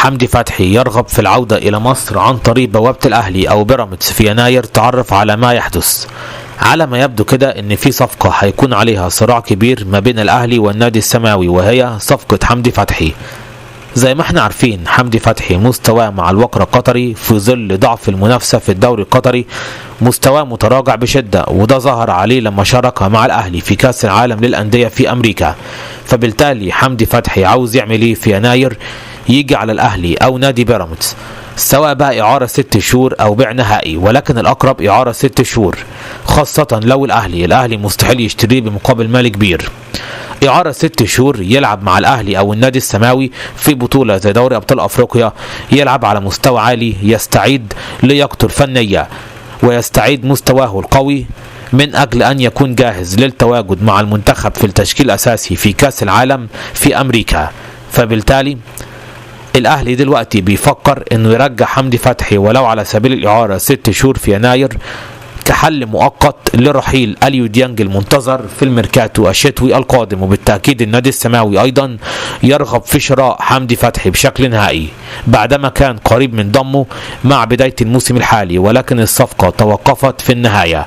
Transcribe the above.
حمدي فتحي يرغب في العودة إلى مصر عن طريق بوابة الأهلي أو بيراميدز في يناير، تعرف على ما يحدث. على ما يبدو كده إن في صفقة هيكون عليها صراع كبير ما بين الأهلي والنادي السماوي، وهي صفقة حمدي فتحي. زي ما احنا عارفين حمدي فتحي مستواه مع الوقر القطري في ظل ضعف المنافسة في الدوري القطري مستواه متراجع بشدة، وده ظهر عليه لما شارك مع الأهلي في كأس العالم للأندية في أمريكا. فبالتالي حمدي فتحي عاوز يعمل ايه في يناير؟ يجي على الأهلي أو نادي بيراميدز، سواء بقى إعارة 6 شهور أو بيع نهائي، ولكن الأقرب إعارة 6 شهور، خاصة لو الأهلي مستحيل يشتريه بمقابل مالي كبير. إعارة 6 شهور يلعب مع الأهلي أو النادي السماوي في بطولة زي دوري أبطال أفريقيا، يلعب على مستوى عالي، يستعيد لياقته الفنية ويستعيد مستواه القوي من أجل أن يكون جاهز للتواجد مع المنتخب في التشكيل الأساسي في كأس العالم في أمريكا. فبالتالي الأهلي دلوقتي بيفكر إنه يرجع حمدي فتحي ولو على سبيل الإعارة 6 شهور في يناير كحل مؤقت لرحيل أليو ديانج المنتظر في الميركاتو الشتوي القادم. وبالتأكيد النادي السماوي أيضا يرغب في شراء حمدي فتحي بشكل نهائي بعدما كان قريب من ضمه مع بداية الموسم الحالي، ولكن الصفقة توقفت في النهاية.